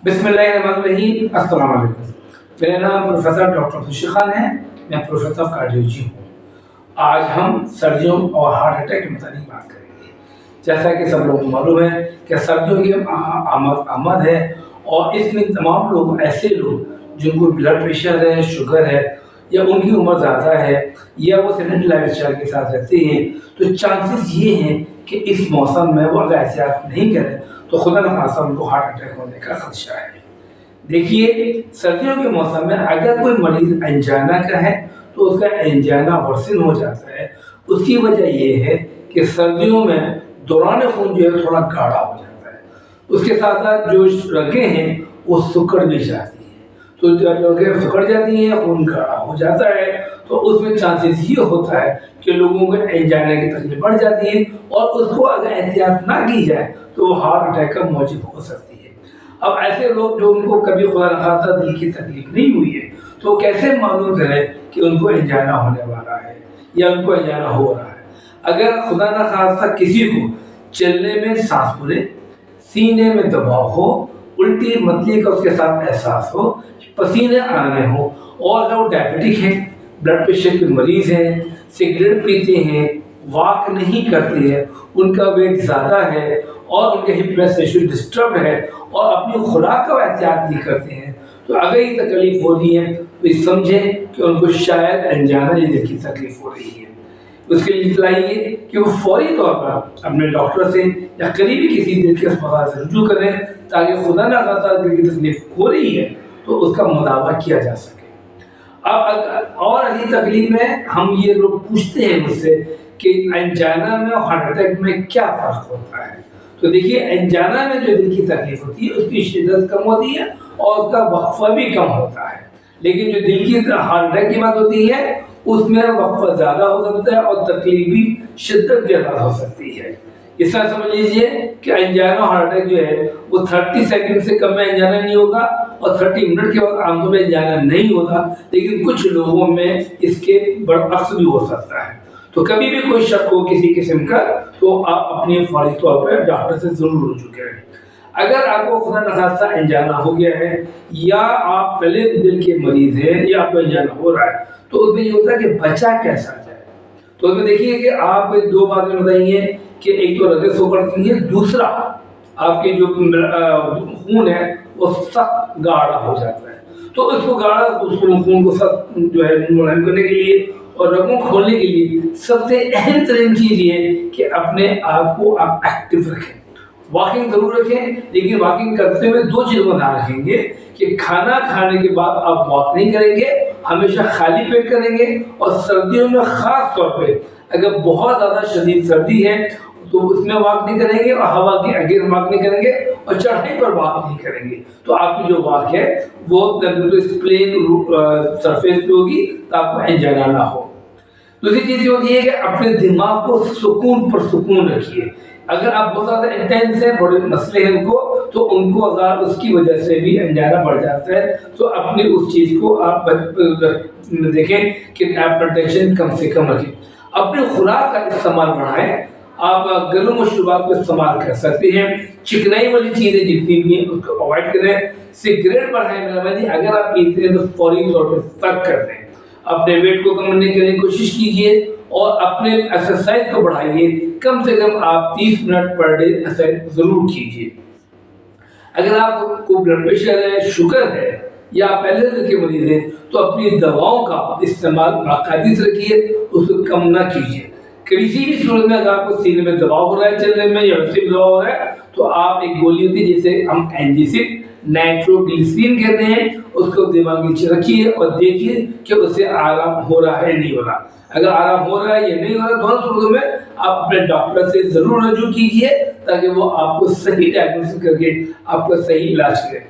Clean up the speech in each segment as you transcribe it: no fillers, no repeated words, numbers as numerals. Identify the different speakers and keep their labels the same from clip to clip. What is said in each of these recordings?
Speaker 1: बिस्मिल्लाहिर्रहमानिर्रहीम, अस्सलाम वालेकुम। मेरा नाम प्रोफेसर डॉक्टर खुशी खान है। मैं प्रोफेसर ऑफ कार्डियोलॉजी हूँ। आज हम सर्दियों और हार्ट अटैक के मुताबिक बात करेंगे। जैसा कि सब लोगों को मालूम है कि सर्दियों की आमद है और इसमें तमाम लोग ऐसे लोग जिनको ब्लड प्रेशर है, शुगर है या उनकी उम्र ज़्यादा है या वो सेडेंटरी लाइफस्टाइल के साथ रहते हैं, तो चांसेस ये हैं कि इस मौसम में वो अगर एहतियात नहीं करें तो खुदा न खासा उनको हार्ट अटैक होने का खदशा है। देखिए, सर्दियों के मौसम में अगर कोई मरीज एंजाइना का है तो उसका एंजाइना वर्सन हो जाता है। उसकी वजह ये है कि सर्दियों में दौरान खून जो है थोड़ा गाढ़ा हो जाता है। उसके साथ साथ जो रगें हैं वो सिकुड़ भी जाती हैं। तो जब रगें सिकुड़ जाती हैं, खून गाढ़ा हो जाता है, तो उसमें चांसेस ये होता है कि लोगों को एंजाइना की तकलीफ बढ़ जाती है और उसको अगर एहतियात ना की जाए तो हार्ट अटैक का मौजूद हो सकती है। अब ऐसे लोग जो उनको कभी खुदा न खास्ता दिल की तकलीफ नहीं हुई है, तो कैसे मालूम करें कि उनको एंजाइना होने वाला है या उनको एंजाइना हो रहा है? अगर खुदा न खास्ता किसी को चलने में सांस फूले, सीने में दबाव हो, उल्टी मतली का उसके साथ एहसास हो, पसीने आने हो और अगर वो डायबिटिक है, ब्लड प्रेशर के मरीज हैं, सिगरेट पीते हैं, वॉक नहीं करते हैं, उनका वेट ज़्यादा है और उनके हिप में सेशन डिस्टर्ब है और अपनी खुराक का एहतियात नहीं करते हैं, तो अगर ये तकलीफ हो रही है तो समझें कि उनको शायद अनजाना ये दिल की तकलीफ हो रही है। उसके लिए बताइए कि वो फौरी तौर पर अपने डॉक्टर से या करीबी किसी दिल के अस्पताल से रुजू करें ताकि खुदा न खास्ता दिल की तकलीफ हो रही है तो उसका मुदावा किया जा सके। अब और ऐसी तकलीफ में हम ये लोग पूछते हैं मुझसे कि एंजाइना में और हार्ट अटैक में क्या फ़र्क होता है। तो देखिए, एंजाइना में जो दिल की तकलीफ होती है उसकी शिद्दत कम होती है और उसका वक्फा भी कम होता है, लेकिन जो दिल की हार्ट अटैक की बात होती है उसमें वक्फा ज़्यादा हो सकता है और तकलीफ भी शिद्दत ज़्यादा हो सकती है। इस तरह समझ लीजिए कि एंजाइना हार्ट अटैक जो है वो 30 सेकंड से कम में एंजाइना नहीं होगा और 30 मिनट के बाद आमतौर पर एंजाइना नहीं होता, लेकिन कुछ लोगों में इसके बरअक्स भी हो सकता है। तो कभी भी कोई शक हो किसी किस्म का तो आप अपनी फौरी तौर पर डॉक्टर से ज़रूर रुजू करें। अगर आपको खुदा न खास्ता एंजाइना हो गया है या आप पहले दिल के मरीज हैं या आपको एंजाइना हो रहा है तो उसमें ये होता है कि बचा कैसा जाए। तो उसमें देखिए कि आप दो बातें बताइए कि एक तो रगें सिकुड़ती हैं, दूसरा आपके जो खून है वो सख्त गाढ़ा हो जाता है। तो इसको गाढ़ा खून को सख्त जो है मुलायम करने के लिए और रगों को खोलने के लिए सबसे अहम तरीन चीज़ ये है कि अपने आप को आप एक्टिव रखें। वॉकिंग जरूर रखें, लेकिन वॉकिंग करते हुए दो चीज़ों को ध्यान रखेंगे कि खाना खाने के बाद आप वॉक नहीं करेंगे, हमेशा खाली पेट करेंगे। और सर्दियों में ख़ास तौर पे अगर बहुत ज़्यादा शदीद सर्दी है तो उसमें वॉक नहीं करेंगे और हवा के आगे वॉक नहीं करेंगे और चढ़ाई पर वॉक नहीं करेंगे। तो आपकी जो वॉक है वो प्लेन सरफेस पे होगी तो आपको एंजाइना ना हो। दूसरी चीज़ ये होती है कि अपने दिमाग को सुकून पर सुकून रखिए। अगर आप बहुत ज़्यादा इंटेंस हैं, बड़े मसले हैं उनको, तो उनको अगर उसकी वजह से भी एंजाइना बढ़ जाता है तो अपनी उस चीज़ को आप देखें कि आप टेंशन कम से कम रखें। अपनी खुराक का इस्तेमाल बढ़ाएं। आप गर्म मशरूबात को इस्तेमाल कर सकते हैं। चिकनाई वाली चीज़ें जितनी भी हैं उसको अवॉइड करें। सिगरेट बढ़ाएं मेहरबानी, अगर आप पीते हैं तो फौरी तौर पर तर्क कर दें। अपने वेट को कम करने के लिए कोशिश कीजिए और अपने एक्सरसाइज को बढ़ाइए। कम से कम आप 30 मिनट पर डे एक्सरसाइज ज़रूर कीजिए। अगर आपको ब्लड प्रेशर है, शुगर है या पहले दिल के मरीज हैं तो अपनी दवाओं का इस्तेमाल बाकायदगी से रखिए, उसको कम ना कीजिए। किसी भी सूरत में अगर आपको सीने में दबाव हो रहा है चलने में या वैसे भी दबाव हो रहा है तो आप एक गोली होती है जिसे हम एंजिसिड नाइट्रोग्लिसरीन कहते हैं, उसको दिमाग नीचे रखिए और देखिए कि उससे आराम हो रहा है नहीं हो रहा। अगर आराम हो रहा है या नहीं हो रहा, दोनों सूरतों में आप अपने डॉक्टर से ज़रूर रुजू कीजिए ताकि वो आपको सही डायग्नोसिस करके आपका सही इलाज करें।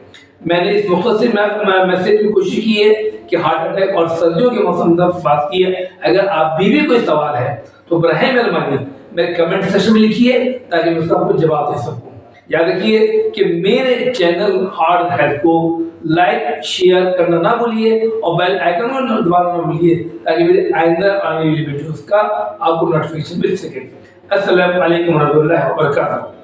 Speaker 1: मैंने इस मुख्तसर मैसेज की कोशिश की है कि हार्ट अटैक और सर्दियों के मौसम में बात की है। अगर आप भी कोई सवाल है तो बराए मेहरबानी मेरे कमेंट सेक्शन में लिखिए ताकि मैं उसका आपको जवाब दे सकूँ। याद रखिए कि मेरे चैनल हार्ट हेल्थ को लाइक शेयर करना ना भूलिए और बेल आइकन को दबाना ना भूलिए ताकि मेरे आइंदा आने वाली वीडियोस का आपको नोटिफिकेशन मिल सके। अस्सलाम वालेकुम रहमतुल्लाहि व बरकातहू।